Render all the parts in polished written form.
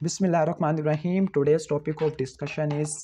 Bismillahirrahmanirrahim. Today's topic of discussion is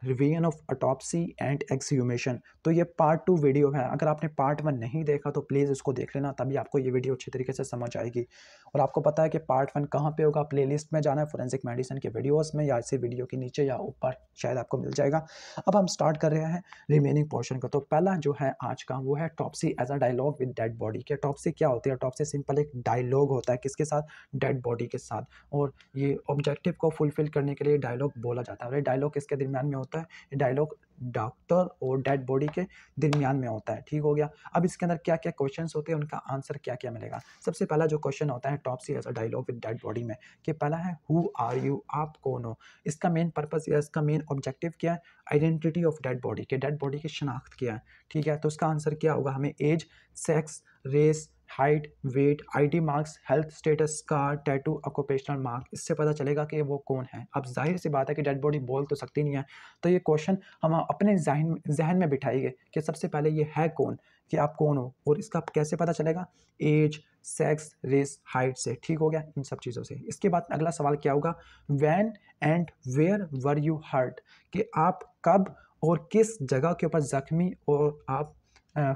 revision of autopsy and exhumation. तो ये part 2 video है। अगर आपने पार्ट 1 नहीं देखा तो प्लीज़ इसको देख लेना, तभी आपको ये वीडियो अच्छी तरीके से समझ आएगी। और आपको पता है कि पार्ट 1 कहाँ पे होगा, प्लेलिस्ट में जाना है फोरेंसिक मेडिसिन के वीडियोस में, या इसी वीडियो के नीचे या ऊपर शायद आपको मिल जाएगा। अब हम स्टार्ट कर रहे हैं रिमेनिंग पोर्शन का। तो पहला जो है आज का वो है autopsy as a dialogue with dead body. के टॉप्सी क्या होती है? टॉप्सी सिंपल एक डायलॉग होता है, किसके साथ? डेड बॉडी के साथ। और ये ऑब्जेक्टिव को फुलफिल करने के लिए डायलॉग बोला जाता है। और ये डायलॉग किसके दरमियान में होता है? ये डायलॉग डॉक्टर और डेड बॉडी के दरमियान में होता है। ठीक हो गया। अब इसके अंदर क्या क्या क्वेश्चंस होते हैं, उनका आंसर क्या क्या मिलेगा। सबसे पहला जो क्वेश्चन होता है autopsy as a dialogue with dead body में, कि पहला है हु आर यू, आप कौन हो। इसका मेन पर्पस या इसका मेन ऑब्जेक्टिव क्या है? आइडेंटिटी ऑफ डेड बॉडी, के डेड बॉडी की शनाख्त क्या है। ठीक है, तो उसका आंसर क्या होगा? हमें age, sex, race, height, weight, ID marks, health status, scar, tattoo, occupational mark, इससे पता चलेगा कि वो कौन है। अब जाहिर सी बात है कि डेड बॉडी बोल तो सकती नहीं है, तो ये क्वेश्चन हम अपने जहन में बिठाएंगे कि सबसे पहले ये है कौन, कि आप कौन हो, और इसका कैसे पता चलेगा? एज, सेक्स, रेस, हाइट से। ठीक हो गया, इन सब चीज़ों से। इसके बाद अगला सवाल क्या होगा? When and where were you hurt, कि आप कब और किस जगह के ऊपर जख्मी और आप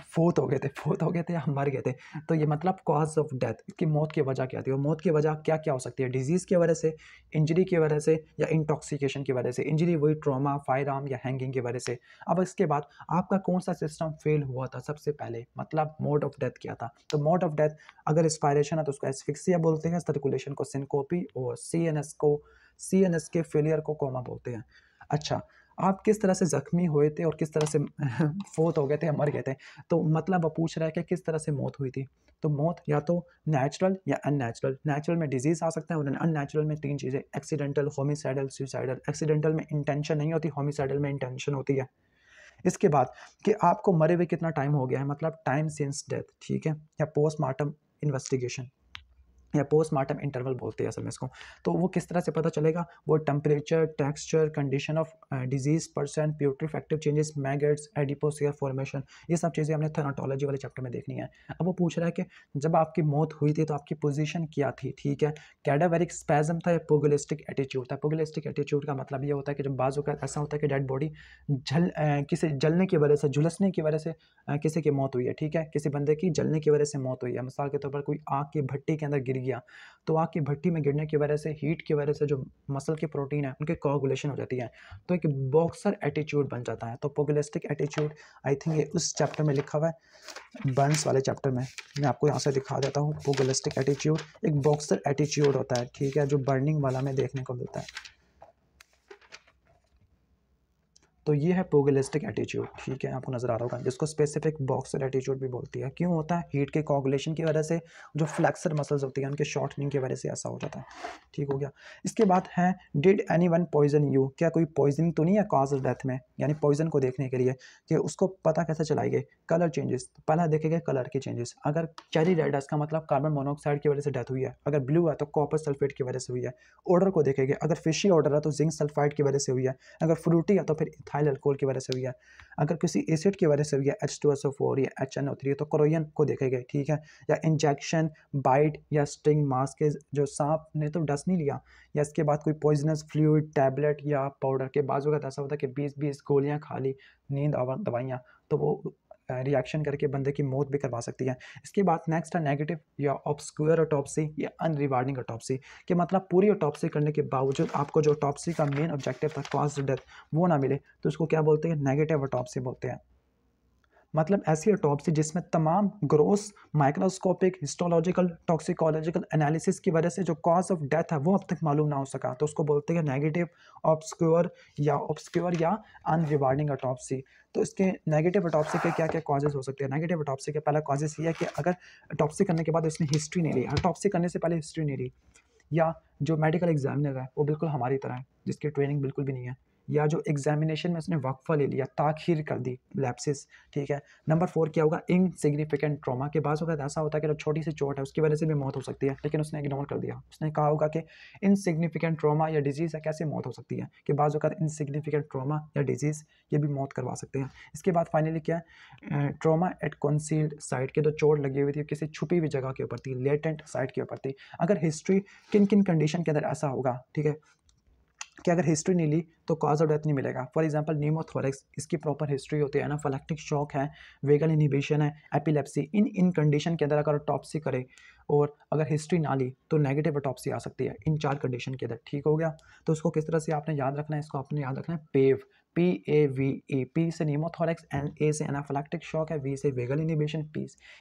फोत हो गए थे या मर गए थे। तो ये मतलब कॉज ऑफ डेथ, इसकी मौत की वजह क्या थी। और मौत की वजह क्या क्या हो सकती है? डिजीज़ की वजह से, इंजरी की वजह से, या इंटॉक्सिकेशन की वजह से। इंजरी वही ट्रॉमा, फायर आर्म या हैंगिंग की वजह से। अब इसके बाद आपका कौन सा सिस्टम फेल हुआ था सबसे पहले, मतलब मोड ऑफ डेथ क्या था। तो मोड ऑफ डेथ अगर एस्पायरेशन है तो उसको एस्फिक्सिया बोलते हैं, सर्कुलेशन को सिनकोपी, और सीएनएस के फेलियर को कोमा बोलते हैं। अच्छा, आप किस तरह से जख्मी हुए थे और किस तरह से फोत हो गए थे या मर गए थे। तो मतलब वो पूछ रहा है कि किस तरह से मौत हुई थी। तो मौत या तो नेचुरल या अननेचुरल। नेचुरल में डिजीज आ सकता है, और अननेचुरल में 3 चीज़ें: एक्सीडेंटल, होमिसाइडल, सुसाइडल। एक्सीडेंटल में इंटेंशन नहीं होती, होमिसाइडल में इंटेंशन होती है। इसके बाद कि आपको मरे हुए कितना टाइम हो गया है, मतलब टाइम सिंस डेथ। ठीक है, या पोस्टमार्टम इन्वेस्टिगेशन, या पोस्टमार्टम इंटरवल बोलते हैं असल में इसको। तो वो किस तरह से पता चलेगा? वो temperature, texture, condition of disease, percent, putrefactive changes, maggots, adipocere formation, ये सब चीज़ें हमने थेनाटोलॉजी वाले चैप्टर में देखनी है। अब वो पूछ रहा है कि जब आपकी मौत हुई थी तो आपकी पोजीशन क्या थी। ठीक है, कैडावेरिक स्पैज्म था या पुगिलिस्टिक एटीट्यूड था। पुगिलिस्टिक एटीट्यूड का मतलब ये होता है कि जब बाजू का ऐसा होता है कि डेड बॉडी किसी जलने की वजह से, झुलसने की वजह से किसी की मौत हुई है। ठीक है, किसी बंदे की जलने की वजह से मौत हुई है। मिसाल के तौर पर कोई आग की भट्टी के अंदर गिर गया, तो आग की भट्टी में गिरने की वजह से, हीट की वजह से जो मसल की प्रोटीन है उनकी कोगुलेशन हो जाती है, तो एक बॉक्सर एटीट्यूड बन जाता है। तो पुगिलिस्टिक एटीट्यूड, आई थिंक ये उस चैप्टर में लिखा हुआ है, बर्न्स वाले चैप्टर में। मैं आपको यहाँ से दिखा देता हूँ। पुगिलिस्टिक एटीट्यूड एक बॉक्सर एटीट्यूड होता है। ठीक है, जो बर्निंग वाला में देखने को मिलता है। तो ये है पुगिलिस्टिक एटीट्यूड। ठीक है, आपको नजर आ रहा होगा, जिसको स्पेसिफिक बॉक्सर एटीट्यूड भी बोलती है। क्यों होता है? हीट के कोगुलेशन की वजह से, जो फ्लेक्सर मसल्स होती हैं उनके शॉर्टनिंग की वजह से ऐसा हो जाता है। ठीक हो गया। इसके बाद है डिड एनीवन पॉइजन यू, क्या कोई पॉइजनिंग तो नहीं है कॉज ऑफ डेथ में। यानी पॉइजन को देखने के लिए कि उसको पता कैसे चलाएंगे? कलर चेंजेस, तो पहला देखेंगे कलर के चेंजेस। अगर चेरी रेड है, इसका मतलब कार्बन मोनोऑक्साइड की वजह से डेथ हुई है। अगर ब्लू है तो कॉपर सल्फेट की वजह से हुई है। ऑर्डर को देखेंगे, अगर फिशी ऑर्डर है तो जिंक सल्फाइड की वजह से हुई है। अगर फ्रूटी है तो फिर इथाइल अल्कोहल की वजह से हुई है। अगर किसी एसिड की वजह से हुई है, H2SO4 या HNO3, तो क्रोयन को देखेंगे। ठीक है, या इंजेक्शन, बाइट या स्टिंग मास के, जो सांप ने तो डस नहीं लिया, या इसके बाद कोई पॉइजनस फ्लूइड, टैबलेट या पाउडर के। बाजू का ऐसा होता है कि 20-20 गोलियां खा ली, नींद और दवाइयाँ, तो वो रिएक्शन करके बंदे की मौत भी करवा सकती है। इसके बाद नेक्स्ट है नेगेटिव या ऑब्सक्योर ऑटोप्सी या अनरिवार्डिंग ऑटोप्सी, कि मतलब पूरी ऑटोप्सी करने के बावजूद आपको जो ऑटोप्सी का मेन ऑब्जेक्टिव था, कॉज डेथ, वो ना मिले, तो उसको क्या बोलते हैं? नेगेटिव ऑटोप्सी बोलते हैं। मतलब ऐसी ऑटोप्सी जिसमें तमाम gross microscopic, histological, toxicological analysis की वजह से जो कॉज ऑफ डेथ है वो अब तक मालूम ना हो सका, तो उसको बोलते हैं नेगेटिव, ऑब्सक्योर या अनरिवार्डिंग ऑटोप्सी। तो इसके नेगेटिव ऑटोप्सी के क्या क्या कॉजेज हो सकते हैं? नेगेटिव ऑटोप्सी के पहला कॉजेज ये है कि अगर ऑटोप्सी करने के बाद उसने हिस्ट्री नहीं ली, ऑटोप्सी करने से पहले हिस्ट्री नहीं ली, या जो मेडिकल एग्जामिनर है वो बिल्कुल हमारी तरह है, जिसकी ट्रेनिंग बिल्कुल भी नहीं है, या जो एग्जामिनेशन में उसने वक्फा ले लिया, ताखीर कर दी, लैप्सिस, ठीक है। नंबर 4 क्या होगा, इनसिग्निफिकेंट ट्रॉमा, के बाद वक्त ऐसा होता है कि जो छोटी सी चोट है उसकी वजह से भी मौत हो सकती है, लेकिन उसने इग्नोर कर दिया। उसने कहा होगा कि इनसिग्निफिकेंट ट्रॉमा या डिजीज़ है, कैसे मौत हो सकती है, कि बाद वक्त इनसिग्निफिकेंट ट्रॉमा या डिजीज़ ये भी मौत करवा सकते हैं। इसके बाद फाइनली क्या है, ट्रॉमा एट कंसील्ड साइट, के जो चोट लगी हुई थी किसी छुपी हुई जगह के ऊपर थी, लेटेंट साइट के ऊपर थी। अगर हिस्ट्री किन किन कंडीशन के अंदर ऐसा होगा, ठीक है, कि अगर हिस्ट्री नहीं ली तो कॉज ऑफ डेथ नहीं मिलेगा। फॉर एग्जांपल न्यूमोथोरेक्स, इसकी प्रॉपर हिस्ट्री होती है, एनाफिलैक्टिक शॉक है, वेगल इनहिबिशन है, एपिलेप्सी, इन कंडीशन के अंदर अगर ऑटोप्सी करे और अगर हिस्ट्री ना ली तो नेगेटिव ऑटोप्सी आ सकती है, इन 4 कंडीशन के अंदर, ठीक हो गया। तो उसको किस तरह से आपने याद रखना है, इसको आपने याद रखना है पेव, PAVE, पी से न्यूमोथोरेक्स, ए से एनाफिलैक्टिक शॉक है, वी से वेगल इनहिबिशन,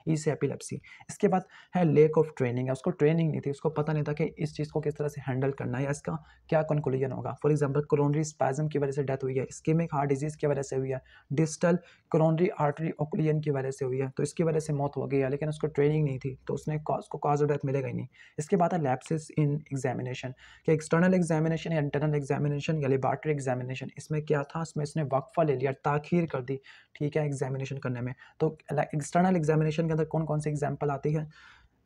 ई से एपिलेप्सी। इसके बाद है लेक ऑफ ट्रेनिंग है, उसको ट्रेनिंग नहीं थी, उसको पता नहीं था कि इस चीज़ को किस तरह से हैंडल करना है या इसका क्या कंक्लूजन होगा। फॉर एग्जांपल कोरोनरी स्पैज्म की वजह से डेथ हुई है, इस्केमिक हार्ट डिजीज़ की वजह से हुई है, डिस्टल कोरोनरी आर्टरी ओक्लूजन की वजह से हुई है, तो इसकी वजह से मौत हो गई है, लेकिन उसको ट्रेनिंग नहीं थी, तो उसको कॉज ऑफ डेथ मिलेगा ही नहीं। इसके बाद है लैप्सिस इन एग्जामिनेशन, कि एक्सटर्नल एग्जामिनेशन या इंटरनल एग्जामिनेशन या लेबॉरेटरी एग्जामिनेशन, इसमें क्या था, इसमें इसने वक्फा ले लिया, ताखीर कर दी, ठीक है, एग्जामिनेशन करने में। तो एक्सटर्नल एग्जामिनेशन के अंदर कौन कौन सी एग्जाम्पल आती है,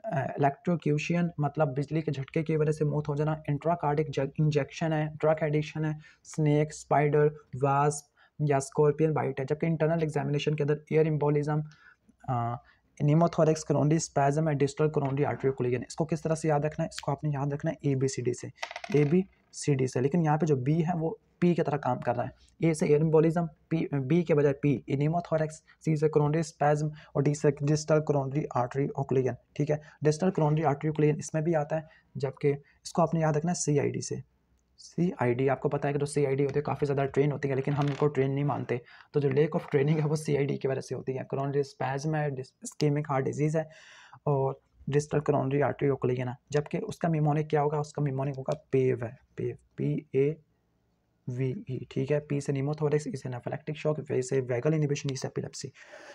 इलेक्ट्रोक्यूशन मतलब बिजली के झटके की वजह से मौत हो जाना, इंट्राकार्डिक इंजेक्शन है, ड्रग एडिक्शन है, स्नेक, स्पाइडर, वास्प या स्कॉर्पियन बाइट है। जबकि इंटरनल एग्जामिनेशन के अंदर एयर एम्बोलिज्म, निमोथोरेक्स, कोरोनरी स्पैज्म है, डिस्टल कोरोनरी आर्टरी ओक्लूजन। इसको किस तरह से याद रखना है, इसको आपने याद रखना है ABCD से, ABCD से, लेकिन यहाँ पे जो B है वो P की तरह काम कर रहा है। A से एयर एम्बोलिज्म, B के बजाय P, निमोथोरेक्स, C से कोरोनरी स्पैज्म और D से डिस्टल कोरोनरी आर्टरी ओक्लूजन, ठीक है। डिस्टल कोरोनरी आर्टरी ओक्लूजन इसमें भी आता है, जबकि इसको आपने याद रखना है CID से। CID आपको पता है कि जो CID होती है काफ़ी ज़्यादा ट्रेन होती है, लेकिन हम इनको ट्रेन नहीं मानते, तो जो लेक ऑफ ट्रेनिंग है वो CID की वजह से होती है। कोरोनरी स्पैज्म है, इस्केमिक हार्ट डिजीज़ है और डिस्टल कोरोनरी आर्टरी ओक्लूजन है। जबकि उसका निमोनिक क्या होगा, उसका निमोनिक होगा पेव है, पेव, PAVE, ठीक है। P से निमोथोरेक्स, E से एनाफिलैक्टिक शॉक, V से वेगल इनहिबिशन, E से एपिलेप्सी।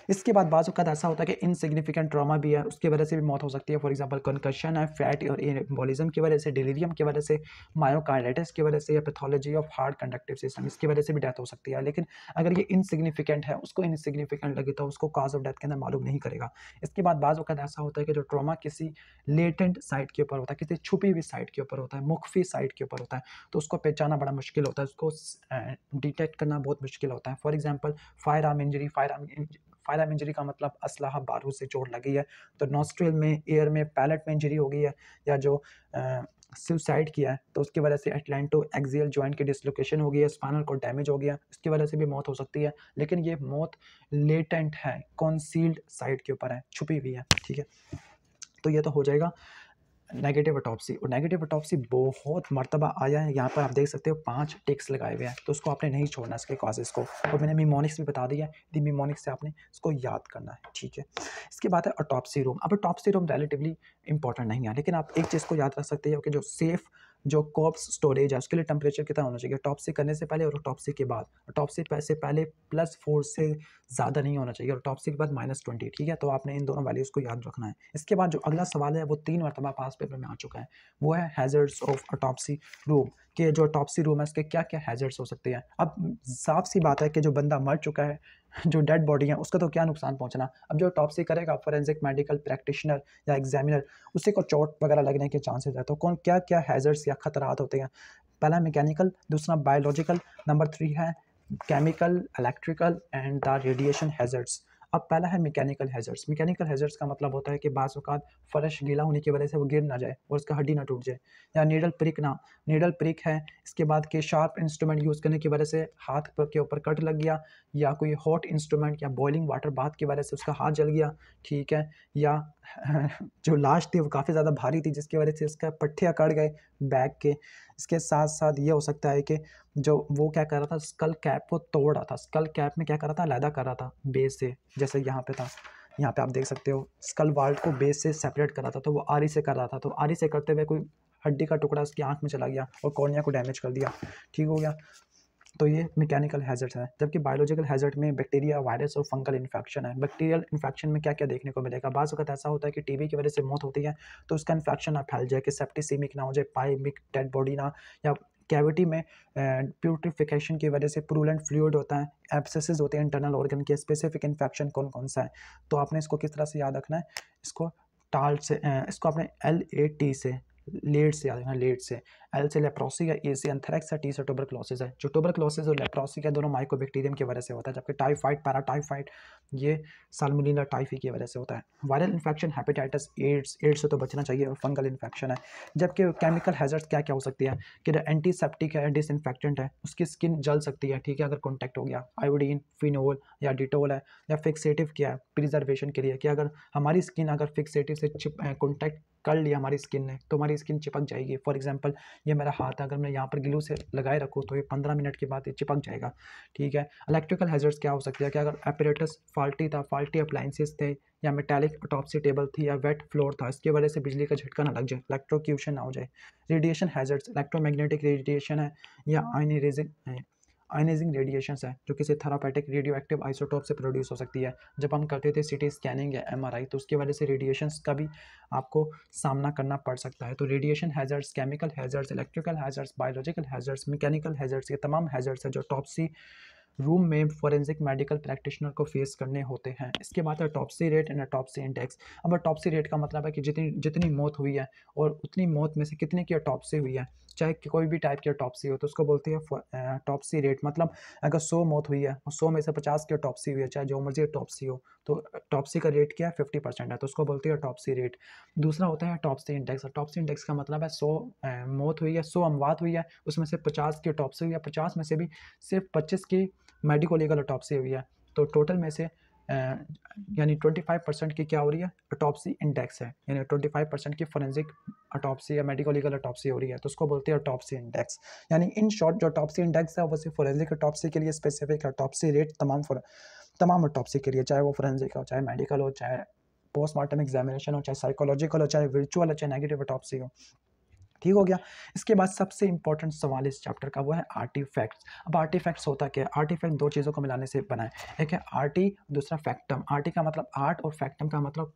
इसके बाद बाज़ औक़ात ऐसा होता है कि इनसिग्निफिकेंट ट्रॉमा भी है, उसकी वजह से भी मौत हो सकती है। फॉर एग्जांपल कंकशन है, फैट और एम्बोलिज्म की वजह से, डिलीरियम की वजह से, मायोकार्डाइटिस की वजह से या pathology of heart conductive system, इसकी वजह से भी डेथ हो सकती है। लेकिन अगर ये इनसिग्निफिकेंट है, उसको इनसिग्निफिकेंट लगे तो उसको कॉज ऑफ डेथ के अंदर मालूम नहीं करेगा। इसके बाद बाज़ औक़ात ऐसा होता है कि जो ट्रॉमा किसी लेटेंट साइट के ऊपर होता है, किसी छुपी हुई साइट के ऊपर होता है, मुख्फी साइट के ऊपर होता है, तो उसको पहचाना बड़ा मुश्किल होता है, उसको डिटेक्ट करना बहुत मुश्किल होता है। For example fire arm injury, fire arm injury का मतलब असलहा बारूद से चोट लगी है, तो नॉस्ट्रिल में, एयर में, पैलेट में इंजरी हो गई है, या जो सुसाइड किया है तो उसकी वजह से एटलांटो एक्सियल जॉइंट की डिसलोकेशन हो गई है, स्पाइनल कॉर्ड डैमेज हो गया, इसकी वजह से भी मौत हो सकती है। लेकिन ये मौत लेटेंट है, कॉन्सील्ड साइट के ऊपर है, छुपी हुई है, ठीक है। तो ये तो हो जाएगा नेगेटिव ऑटोप्सी। और नेगेटिव ऑटोप्सी बहुत मर्तबा आया है, यहाँ पर आप देख सकते हो 5 टिक्स लगाए हुए हैं, तो उसको आपने नहीं छोड़ना इसके कॉजेज़ को, और मैंने निमोनिक्स भी बता दिया है, निमोनिक्स से आपने इसको याद करना है, ठीक है। इसके बाद है ऑटोप्सी रूम। अब ऑटोप्सी रूम रिलेटिवली इंपॉर्टेंट नहीं है, लेकिन आप एक चीज़ को याद रख सकते हो कि जो सेफ़ जो कॉर्प्स स्टोरेज है उसके लिए टेम्परेचर कितना होना चाहिए, ऑटोप्सी करने से पहले और ऑटोप्सी के बाद। ऑटोप्सी से पहले +4 से ज़्यादा नहीं होना चाहिए, और ऑटोप्सी के बाद -20, ठीक है। तो आपने इन दोनों वैल्यूज़ को याद रखना है। इसके बाद जो अगला सवाल है वो 3 मरतबा पास पेपर में आ चुका है, वो है हैज़र्ड्स ऑफ ऑटोप्सी रूम, कि जो ऑटोप्सी रूम है उसके क्या क्या हैज़र्ड्स हो सकते हैं। अब साफ सी बात है कि जो बंदा मर चुका है, जो डेड बॉडी है, उसका तो क्या नुकसान पहुंचना। अब जो ऑटोप्सी करेगा फोरेंसिक मेडिकल प्रैक्टिशनर या एग्जामिनर, उसी को चोट वगैरह लगने के चांसेस है, तो कौन क्या क्या हैज़र्ड्स या खतरात होते हैं। पहला मैकेनिकल, दूसरा बायोलॉजिकल, नंबर 3 है chemical, electrical and the radiation hazards. अब पहला है मैकेनिकल हैज़र्ड्स। मैकेनिकल हैज़र्ड्स का मतलब होता है कि बाज़ औक़ात फ़र्श गीला होने की वजह से वो गिर ना जाए और उसका हड्डी ना टूट जाए, या नीडल प्रिक है। इसके बाद के शार्प इंस्ट्रूमेंट यूज़ करने की वजह से हाथ के ऊपर कट लग गया, या कोई हॉट इंस्ट्रूमेंट या बॉइलिंग वाटर बाथ की वजह से उसका हाथ जल गया, ठीक है। या जो लाश थी वो काफ़ी ज़्यादा भारी थी जिसकी वजह से उसका पट्टे अकड़ गए बैक के। इसके साथ साथ ये हो सकता है कि जो वो क्या कर रहा था, स्कल कैप को तोड़ रहा था, स्कल कैप में क्या कर रहा था, अलहदा कर रहा था बेस से, जैसे यहाँ पे था, यहाँ पे आप देख सकते हो स्कल वाल्ट को बेस से सेपरेट कर रहा था, तो वो आरी से कर रहा था, तो आरी से करते हुए कोई हड्डी का टुकड़ा उसकी आंख में चला गया और कॉर्निया को डैमेज कर दिया, ठीक हो गया। तो ये मैकेनिकल हैज़र्ड है। जबकि बायोलॉजिकल हैज़र्ड में बैक्टीरिया, वायरस और फंगल इन्फेक्शन है। बैक्टीरियल इन्फेक्शन में क्या क्या देखने को मिलेगा, बाज़ वक़्त ऐसा होता है कि टीबी की वजह से मौत होती है, तो उसका इन्फेक्शन ना फैल जाए, कि सेप्टिसेमिक ना हो जाए, पाइमिक डेड बॉडी ना, या कैविटी में प्यूट्रिफिकेशन की वजह से प्रूलेंट फ्लूइड होता है, एब्सेसेस होते हैं इंटरनल ऑर्गन के, स्पेसिफिक इन्फेक्शन कौन कौन सा है। तो आपने इसको किस तरह से याद रखना है, इसको टाल्ट से इसको आपने LAT से, लेड से याद रखना, लेड से। L से लेप्रोसी है, A से एंथ्रेक्स है, T से ट्यूबरक्लोसिस है। जो ट्यूबरक्लोसिस और लेप्रोसी है दोनों माइकोबैक्टीरियम की वजह से होता है, जबकि टाइफाइड, पैराटाइफाइड ये साल्मोनेला टाइफी की वजह से होता है। वायरल इन्फेक्शन हेपेटाइटिस, एड्स से तो बचना चाहिए, और फंगल इन्फेक्शन है। जबकि केमिकल हैजर्ड्स क्या क्या हो सकती है कि एंटीसेप्टिक है, डिसइंफेक्टेंट है, उसकी स्किन जल सकती है, ठीक है, अगर कॉन्टैक्ट हो गया। आयोडीन, फिनोल या डिटोल है। या फिक्सेटिव क्या है, प्रिजर्वेशन के लिए कि अगर हमारी स्किन अगर फिक्सेटिव से कॉन्टैक्ट कर लिया हमारी स्किन ने तो हमारी स्किन चिपक जाएगी। फॉर एग्जांपल ये मेरा हाथ है, अगर मैं यहाँ पर ग्लू से लगाए रखूँ तो ये 15 मिनट के बाद ये चिपक जाएगा, ठीक है। इलेक्ट्रिकल हैजर्ड्स क्या हो सकती है कि अगर एपरेटस फॉल्टी था, फॉल्टी अप्लाइंसेस थे, या मेटालिक अटॉप्सी टेबल थी, या वेट फ्लोर था, इसकी वजह से बिजली का झटका ना लग जाए, इलेक्ट्रोक्यूशन ना हो जाए। रेडिएशन हैजर्ड्स, इलेक्ट्रोमैग्नेटिक रेडिएशन है, या आयनाइजिंग रेडिएशंस है, जो किसी थेरापेटिक रेडियो एक्टिव आइसोटोप से प्रोड्यूस हो सकती है। जब हम करते थे सिटी स्कैनिंग या MRI तो उसकी वजह से रेडिएशंस का भी आपको सामना करना पड़ सकता है। तो radiation hazards, chemical hazards, electrical hazards, biological hazards, mechanical hazards, ये तमाम हैजर्ड्स है जो ऑटोप्सी रूम में फॉरेंसिक मेडिकल प्रैक्टिशनर को फेस करने होते हैं। इसके बाद autopsy rate and autopsy index. अब ऑटोप्सी रेट का मतलब है कि जितनी जितनी मौत हुई है और उतनी मौत में से कितने की ऑटोप्सी हुई है, चाहे कोई भी टाइप की ऑटोप्सी हो तो उसको बोलते हैं ऑटोप्सी रेट। मतलब अगर 100 मौत हुई है और 100 में से 50 की ऑटोप्सी हुई है, चाहे जो मर्जी ऑटोप्सी हो, तो ऑटोप्सी का रेट क्या है, 50% है, तो उसको बोलते हैं ऑटोप्सी रेट। दूसरा होता है ऑटोप्सी इंडेक्स। ऑटोप्सी इंडेक्स का मतलब है 100 मौत हुई है, 100 अमवात हुई है, उसमें से 50 की ऑटोप्सी हुई है, 50 में से भी सिर्फ 25 की मेडिको लीगल ऑटोप्सी हुई है, तो टोटल में से यानी 25% की क्या हो रही है, ऑटोप्सी इंडेक्स है, यानी 25% की फोरेंसिक ऑटोप्सी या मेडिको लीगल ऑटोप्सी हो रही है, तो उसको बोलते हैं ऑटोप्सी इंडेक्स। यानी इन शॉर्ट जो ऑटोप्सी इंडेक्स है वो सिर्फ फोरेंसिक ऑटोप्सी के लिए स्पेसिफिक है। ऑटोप्सी रेट तमाम ऑटोप्सी के लिए, चाहे वो फोरेंसिक हो, चाहे मेडिकल हो, चाहे पोस्टमार्टम एग्जामिनेशन हो, चाहे साइकोलॉजिकल हो, चाहे वर्चुअल हो, चाहे नेगेटिव ऑटोप्सी हो, ठीक हो गया। इसके बाद सबसे इंपॉर्टेंट सवाल इस चैप्टर का वो है आर्टिफैक्ट्स। अब आर्टिफैक्ट्स होता क्या है, आर्टिफैक्ट दो चीज़ों को मिलाने से बना है, एक है आर्टी, दूसरा फैक्टम। आर्टी का मतलब आर्ट और फैक्टम का मतलब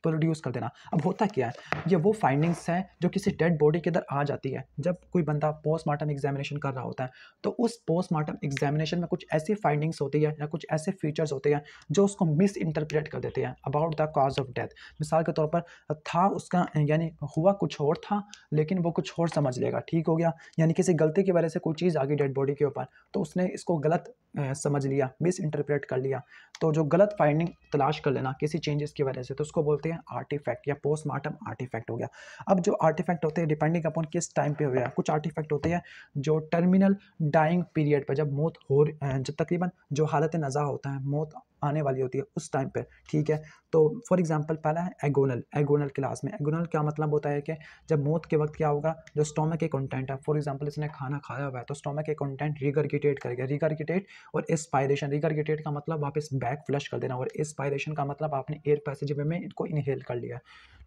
प्रोड्यूस कर देना। अब होता क्या है, ये वो फाइंडिंग्स हैं जो किसी डेड बॉडी के अंदर आ जाती है। जब कोई बंदा पोस्टमार्टम एग्जामिनेशन कर रहा होता है तो उस पोस्टमार्टम एग्जामिनेशन में कुछ ऐसी फाइंडिंग्स होती है या कुछ ऐसे फीचर्स होते हैं जो उसको मिस इंटरप्रेट कर देते हैं about the cause of death. मिसाल के तौर पर था उसका, यानी हुआ कुछ और था लेकिन वो कुछ और समझ लेगा, ठीक हो गया। यानी किसी गलती की वजह से कोई चीज़ आ गई डेड बॉडी के ऊपर तो उसने इसको गलत समझ लिया, मिस इंटरप्रेट कर लिया। तो जो गलत फाइंडिंग तलाश कर लेना किसी चेंजेस की वजह से, तो उसको बोलते हैं आर्टिफैक्ट या पोस्टमार्टम आर्टिफैक्ट हो गया। अब जो आर्टिफैक्ट होते हैं डिपेंडिंग अपॉन किस टाइम पे हुआ है, कुछ आर्टिफैक्ट होते हैं जो टर्मिनल डाइंग पीरियड पर, जब मौत हो जब तकरीबन जो हालत नज़ा होता है, मौत आने वाली होती है उस टाइम पे, ठीक है। तो फॉर एग्जांपल पहला है एगोनल क्लास में। एगोनल क्या मतलब होता है कि जब मौत के वक्त क्या होगा, जो स्टोमक के कंटेंट है, फॉर एग्जांपल इसने खाना खाया हुआ है तो स्टोमक के कंटेंट रिगर्गिटेट करेगा। रिगर्गिटेट और एस्पायरेशन, रिगर्गिटेट का मतलब वापस बैक फ्लश कर देना, और एस्पायरेशन का मतलब आपने एयर पैसेज में इनको इनहेल कर लिया,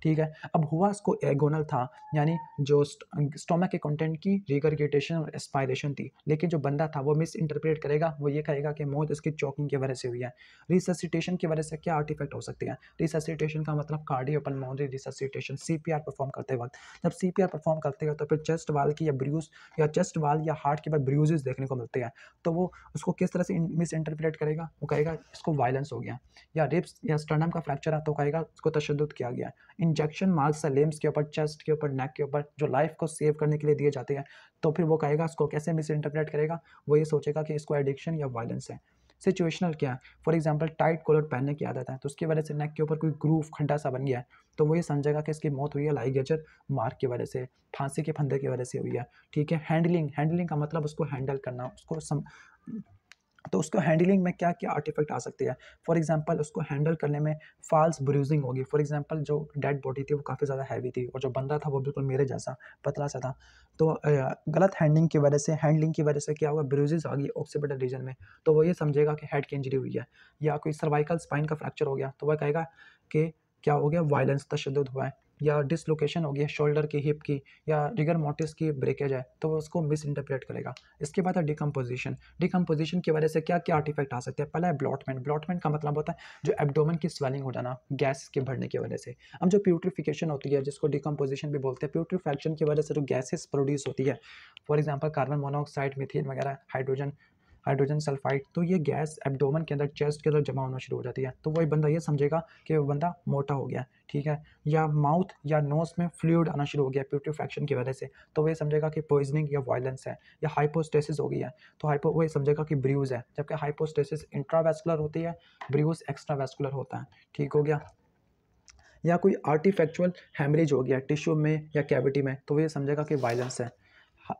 ठीक है। अब हुआ इसको एगोनल था, यानी जो स्टोमक के कंटेंट की रिगर्गिटेशन और एस्पायरेशन थी, लेकिन जो बंदा था वो मिस इंटरप्रेट करेगा, वो ये कहेगा कि मौत इसकी चॉकिंग की वजह से हुई है। रिससिटेशन की वजह से क्या आर्टिफैक्ट हो सकते हैं, रिससिटेशन का मतलब कार्डियोपल्मोनरी रिससिटेशन, CPR परफॉर्म करते वक्त। जब CPR परफॉर्म करते हैं तो फिर चेस्ट वाल की या ब्रूज या चेस्ट वाल या हार्ट के बाद ब्रूजेस देखने को मिलते हैं, तो वो उसको किस तरह से मिस इंटरप्रेट करेगा, वो कहेगा इसको वायलेंस हो गया। या रिब्स या स्टर्नम का फ्रैक्चर है तो कहेगा इसको तशद्दुद किया गया। इंजेक्शन मार्क्स है लिम्स के ऊपर, चेस्ट के ऊपर, नेक के ऊपर, जो लाइफ को सेव करने के लिए दिए जाते हैं, तो फिर वो कहेगा इसको कैसे मिस इंटरप्रेट करेगा, वो ये सोचेगा कि इसको एडिक्शन या वायलेंस है। सिचुएशनल क्या है, फॉर एग्जांपल टाइट कॉलर पहनने की आदत है तो उसकी वजह से नेक के ऊपर कोई ग्रूव खड्डा सा बन गया है, तो वो ये समझेगा कि इसकी मौत हुई है लाइगेचर मार्क की वजह से, फांसी के फंदे की वजह से हुई है, ठीक है। हैंडलिंग का मतलब उसको हैंडल करना, तो उसको हैंडलिंग में क्या क्या आर्टिफैक्ट आ सकते हैं, फॉर एग्जांपल उसको हैंडल करने में फॉल्स ब्रूजिंग होगी। फॉर एग्जांपल जो डेड बॉडी थी वो काफ़ी ज़्यादा हैवी थी और जो बंदा था वो बिल्कुल मेरे जैसा पतला सा था, तो गलत हैंडलिंग की वजह से क्या हुआ, ब्रूजेस आ गई ऑक्सीपिटल रीजन में, तो वो ये समझेगा कि हेड की इंजरी हुई है। या कोई सर्वाइकल स्पाइन का फ्रैक्चर हो गया तो वह कहेगा कि क्या हो गया, वायलेंस, तशद्दुद हुआ है। या डिसलोकेशन हो गया शोल्डर की, हिप की, या रिगर मोर्टिस की ब्रेकेज है तो वो उसको मिस इंटरप्रेट करेगा। इसके बाद है डिकम्पोजिशन की वजह से क्या क्या आर्टिफैक्ट आ सकते हैं। पहला है ब्लॉटमेंट का मतलब होता है जो एब्डोमेन की स्वेलिंग हो जाना गैस के बढ़ने की वजह से। अब जो प्यूट्रिफिकेशन होती है जिसको डिकम्पोजिशन भी बोलते हैं, प्यूट्रिफैक्शन की वजह से जो गैसेस प्रोड्यूस होती है, for example carbon monoxide, methane वगैरह, हाइड्रोजन सल्फाइड, तो ये गैस एब्डोमेन के अंदर, चेस्ट के अंदर जमा होना शुरू हो जाती है, तो वही बंदा ये समझेगा कि वो बंदा मोटा हो गया, ठीक है। या माउथ या नोज में फ्लूइड आना शुरू हो गया प्यूट्रिफैक्शन की वजह से, तो वही समझेगा कि पॉइजनिंग या वायलेंस है। या हाइपोस्टेसिस हो गई है, तो वही समझेगा कि ब्रूज है, जबकि हाइपोस्टेसिस इंट्रावेस्कुलर होती है, ब्रूज एक्स्ट्रावेस्कुलर होता है, ठीक हो गया। या कोई आर्टिफैक्चुअल हेमरेज हो गया टिश्यू में या कैविटी में, तो ये समझेगा कि वायलेंस है।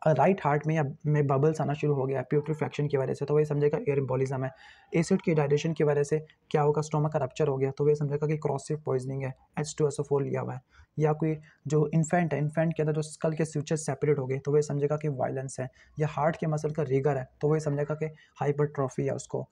राइट हार्ट में या में बबल्स आना शुरू हो गया प्यूट्रिफैक्शन की वजह से, तो वही समझेगा एयर एम्बोलिज्म है। एसिड की डाइजेशन की वजह से क्या होगा, स्टोमक का रप्चर हो गया, तो वही समझेगा कि क्रॉसिव पॉइजनिंग है, H2SO4 लिया हुआ है। या कोई जो इन्फेंट है, इन्फेंट के अंदर जो स्कल के स्यूचर सेपरेट हो गए, तो वही समझेगा कि वायलेंस है। या हार्ट के मसल का रिगर है, तो वही समझेगा कि हाइपरट्रॉफी है उसको,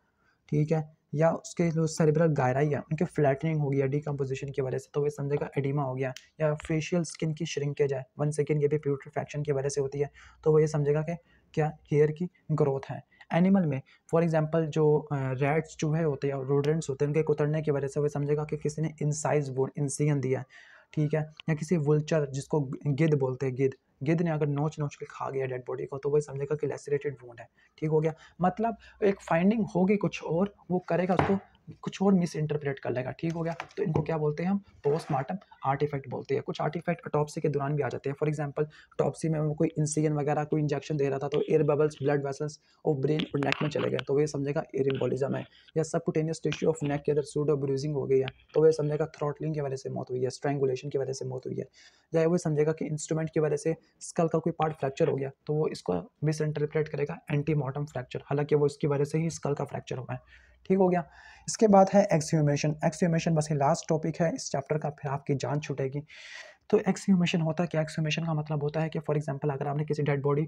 ठीक है। या उसके जो सेरेब्रल गायराई है उनके फ्लैटनिंग हो गया डिकम्पोजिशन की वजह से, तो वे समझेगा एडिमा हो गया। या फेशियल स्किन की श्रिंकेज है 1 सेकेंड, ये भी प्यूट्रिफैक्शन की वजह से होती है, तो वो ये समझेगा कि क्या हेयर की ग्रोथ है। एनिमल में फॉर एग्जांपल जो रैट्स चूहे होते हैं, रोडेंट्स होते हैं, उनके कुतरने की वजह से वो समझेगा कि किसी ने इंसाइज वुड इंसिजन दिया है, ठीक है। या किसी वुल्चर, जिसको गिद्ध बोलते हैं, गिद्ध ने अगर नोच नोच के खा गया डेड बॉडी को, तो वही समझेगा कि लेसरेटेड वुंड है, ठीक हो गया। मतलब एक फाइंडिंग होगी कुछ और, वो करेगा उसको कुछ और मिस इंटरप्रेट कर लेगा, ठीक हो गया। तो इनको क्या बोलते हैं हम, पोस्टमार्टम आर्टिफैक्ट बोलते हैं। कुछ आर्टिफैक्ट ऑटोप्सी के दौरान भी आ जाते हैं। फॉर एग्जांपल ऑटोप्सी में वो कोई इंसिजन वगैरह कोई इंजेक्शन दे रहा था, तो एयर बबल्स ब्लड वेसल्स और ब्रेन और नेक में चले गए, तो वे समझेगा एयर एम्बोलिज्म है। या सबकुटेनियस टिश्यू ऑफ नेक के अंदर सूडो ब्रूजिंग हो गई है, तो वे समझेगा थ्रॉटलिंग की वजह से मौत हुई है, स्ट्रैंगुलेशन की वजह से मौत हुई है। या वो समझेगा कि इंस्ट्रूमेंट की वजह से स्कल का कोई पार्ट फ्रैक्चर हो गया, तो वो इसको मिस इंटरप्रेट करेगा एंटीमॉर्टम फ्रैक्चर, हालांकि वो इसकी वजह से ही स्कल का फ्रैक्चर हुआ है, ठीक हो गया। इसके बाद है एक्सह्यूमेशन। एक्सह्यूमेशन बस ये लास्ट टॉपिक है इस चैप्टर का, फिर आपकी जान छूटेगी। तो एक्सह्यूमेशन होता क्या है, एक्सह्यूमेशन का मतलब होता है कि फॉर एग्जांपल अगर आपने किसी डेड बॉडी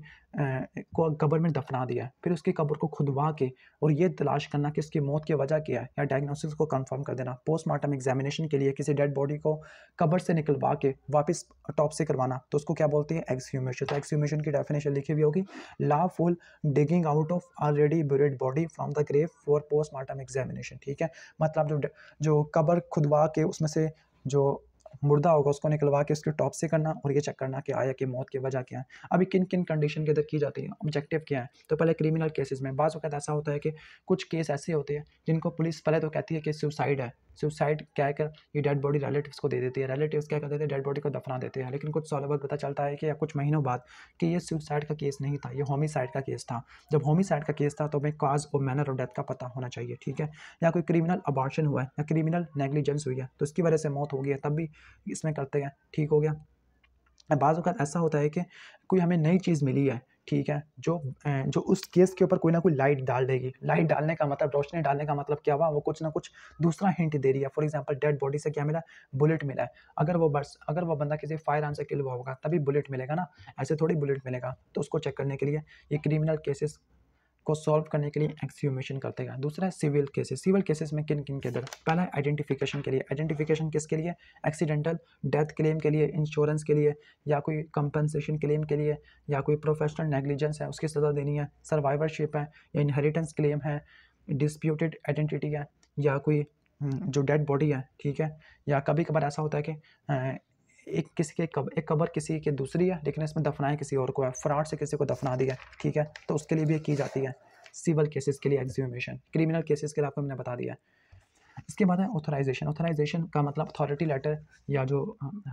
को कब्र में दफना दिया है, फिर उसकी कब्र को खुदवा के और ये तलाश करना कि इसकी मौत की वजह क्या है, या डायग्नोसिस को कंफर्म कर देना। पोस्टमार्टम एग्जामिनेशन के लिए किसी डेड बॉडी को कब्र से निकलवा के वापस ऑटोप्सी करवाना, तो उसको क्या बोलते हैं, एक्सह्यूमेशन। तो एक्सह्यूमेशन की डेफिनेशन लिखी हुई होगी, lawful digging out of already buried body from the grave for postmortem examination, ठीक है। मतलब जो कब्र खुदवा के उसमें से जो मुर्दा होगा उसको निकलवा के उसकी टॉप्सी करना और ये चेक करना कि आया कि मौत की वजह क्या है। अभी किन किन कंडीशन के अंदर की जाती है, ऑब्जेक्टिव क्या है। तो पहले क्रिमिनल केसेस में बाज़ वक़्त ऐसा होता है कि कुछ केस ऐसे होते हैं जिनको पुलिस पहले तो कहती है कि सुसाइड है, सुसाइड कह कर ये डेड बॉडी रिलेटिव्स को दे देती है, रिलेटिव्स क्या कर देते हैं, डेड बॉडी को दफना देते हैं। लेकिन कुछ सालों बाद पता चलता है कि या कुछ महीनों बाद कि ये सुसाइड का केस नहीं था, ये होमिसाइड का केस था। जब होमिसाइड का केस था तो हमें काज और मैनर ऑफ डेथ का पता होना चाहिए, ठीक है। या कोई क्रिमिनल अबॉर्शन हुआ है या क्रिमिनल नेग्लिजेंस हुई है, तो इसकी वजह से मौत हो गई है, तब भी इसमें करते हैं, ठीक हो गया। बाज़ वक़्त ऐसा होता है कि कोई हमें नई चीज़ मिली है, ठीक है, जो उस केस के ऊपर कोई ना कोई लाइट डाल देगी। लाइट डालने का मतलब, रोशनी डालने का मतलब क्या हुआ, वो कुछ ना कुछ दूसरा हिंट दे रही है। फॉर एग्जांपल डेड बॉडी से क्या मिला, बुलेट मिला है। अगर वो बंदा किसी फायर आर्म से किल हुआ होगा तभी बुलेट मिलेगा ना, ऐसे थोड़ी बुलेट मिलेगा। तो उसको चेक करने के लिए ये क्रिमिनल केसेस को सॉल्व करने के लिए एक्सह्यूमेशन करते हैं। दूसरा है सिविल केसेस। सिविल केसेस में किन किन के अंदर, पहला है आइडेंटिफिकेशन के लिए। आइडेंटिफिकेशन किसके लिए, एक्सीडेंटल डेथ क्लेम के लिए, इंश्योरेंस के लिए, या कोई कंपनसेशन क्लेम के लिए, या कोई प्रोफेशनल नेग्लिजेंस है उसकी सज़ा देनी है, सर्वाइवरशिप है, या इनहेरिटेंस क्लेम है, डिस्प्यूटेड आइडेंटिटी है, या कोई जो डेड बॉडी है, ठीक है। या कभी कभार ऐसा होता है कि एक कब्र किसी के दूसरी है लेकिन इसमें दफनाया किसी और को है, फ्रॉड से किसी को दफना दिया, ठीक है। तो उसके लिए भी की जाती है सिविल केसेस के लिए एक्सह्यूमेशन। क्रिमिनल केसेस के लिए आपको मैंने बता दिया है। इसके बाद है ऑथराइजेशन। ऑथराइजेशन का मतलब अथॉरिटी लेटर या जो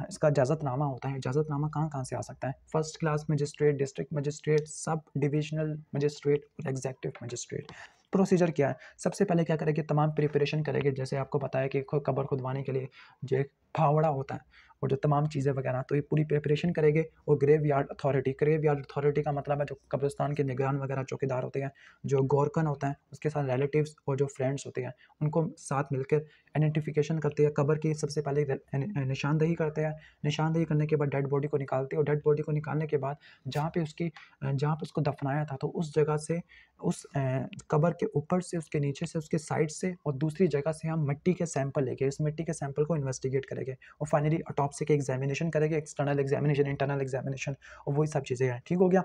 इसका इजाज़तनामा होता है। इजाज़तनामा कहाँ कहाँ से आ सकता है, first class magistrate, district magistrate, sub divisional magistrate और एग्जीक्यूटिव मजिस्ट्रेट। प्रोसीजर क्या है, सबसे पहले क्या करेंगे, तमाम प्रिपरेशन करेंगे। जैसे आपको पता है कि कब्र खुदवाने के लिए जो एक फावड़ा होता है और जो तमाम चीज़ें वगैरह, तो ये पूरी प्रिपरेशन करेंगे। और ग्रेव यार्ड अथॉरिटी का मतलब है जो कब्रिस्तान के निगरान वगैरह चौकीदार होते हैं, जो गौरकन होता है उसके साथ रिलेटिव्स और जो फ्रेंड्स होते हैं उनको साथ मिलकर आइडेंटिफिकेशन करते हैं। कब्र की सबसे पहले निशानदेही करते हैं। निशानदेही करने के बाद डेड बॉडी को निकालते हैं, और डेड बॉडी को निकालने के बाद जहाँ पे उसको दफनाया था, तो उस जगह से, उस कब्र के ऊपर से, उसके नीचे से, उसके साइड से और दूसरी जगह से हम मिट्टी के सैंपल लेके इस मिट्टी के सैंपल को इन्वेस्टिगेट करेंगे और फाइनली ऑटोप्सी के एग्जामिनेशन करेंगे, एक्सटर्नल एग्जामिनेशन, इंटरनल एग्जामिनेशन, और वही सब चीज़ें हैं, ठीक हो गया।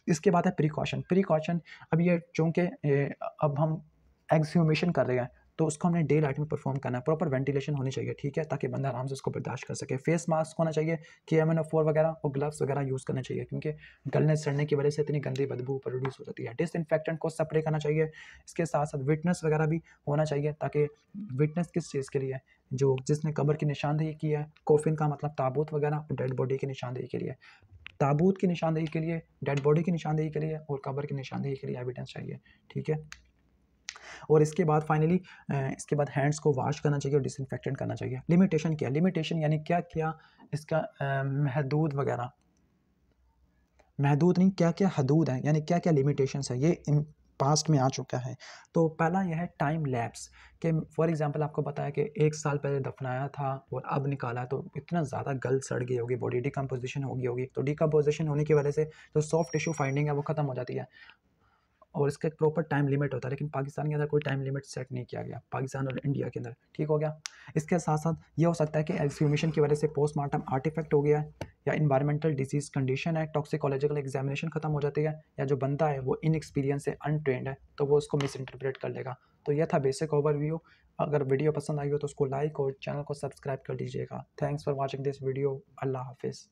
इसके बाद है प्रिकॉशन। अब ये चूँकि अब हम एक्सह्यूमेशन कर रहे हैं, तो उसको हमने डे लाइट में परफॉर्म करना है। प्रॉपर वेंटिलेशन होनी चाहिए, ठीक है, ताकि बंदा आराम से उसको बर्दाश्त कर सके। फेस मास्क होना चाहिए, KMNO4 वगैरह और ग्लव्स वगैरह यूज़ करना चाहिए, क्योंकि गलने सड़ने की वजह से इतनी गंदी बदबू प्रोड्यूस हो जाती है। डिसइंफेक्टेंट को स्प्रे करना चाहिए। इसके साथ साथ विटनेस वगैरह भी होना चाहिए, ताकि विटनेस किस चीज़ के लिए, जो जिसने कब्र की निशानदेही की है, कोफिन का मतलब ताबूत वगैरह, और डेड बॉडी की निशानदेही के लिए, ताबूत की निशानदेही के लिए, डेड बॉडी की निशानदेही के लिए और कब्र की निशानदेही के लिए एविडेंस चाहिए, ठीक है। और इसके बाद फाइनली इसके बाद हैंड्स को वॉश करना चाहिए और डिसइंफेक्टेंट करना चाहिए। लिमिटेशन क्या, लिमिटेशन यानी क्या क्या इसका महदूद वगैरह, महदूद नहीं, क्या क्या हदूद हैं, यानी क्या क्या लिमिटेशंस है, ये पास्ट में आ चुका है। तो पहला यह है टाइम लैप्स, कि फॉर एग्जांपल आपको पता है कि 1 साल पहले दफनाया था और अब निकाला, तो इतना ज़्यादा गल सड़ गई होगी बॉडी, डिकम्पोजिशन होगी। तो डिकम्पोजिशन होने की वजह से जो सॉफ्ट टिश्यू फाइंडिंग है वो ख़त्म हो जाती है, और इसका एक प्रॉपर टाइम लिमिट होता है। लेकिन पाकिस्तान के अंदर कोई टाइम लिमिट सेट नहीं किया गया, पाकिस्तान और इंडिया के अंदर, ठीक हो गया। इसके साथ साथ ये हो सकता है कि एक्सह्यूमेशन की वजह से पोस्टमार्टम आर्टिफैक्ट हो गया है, या इन्वायरमेंटल डिजीज कंडीशन है, टॉक्सिकोलॉजिकल एग्जामिनेशन खत्म हो जाती है, या जो बंदा है वो इनएक्सपीरियंस है, अनट्रेंड है, तो वो उसको मिस इंटरप्रेट कर लेगा। तो यह था बेसिक ओवरव्यू। अगर वीडियो पसंद आई हो तो उसको लाइक और चैनल को सब्सक्राइब कर दीजिएगा। Thanks for watching this video. अल्लाह हाफिज़।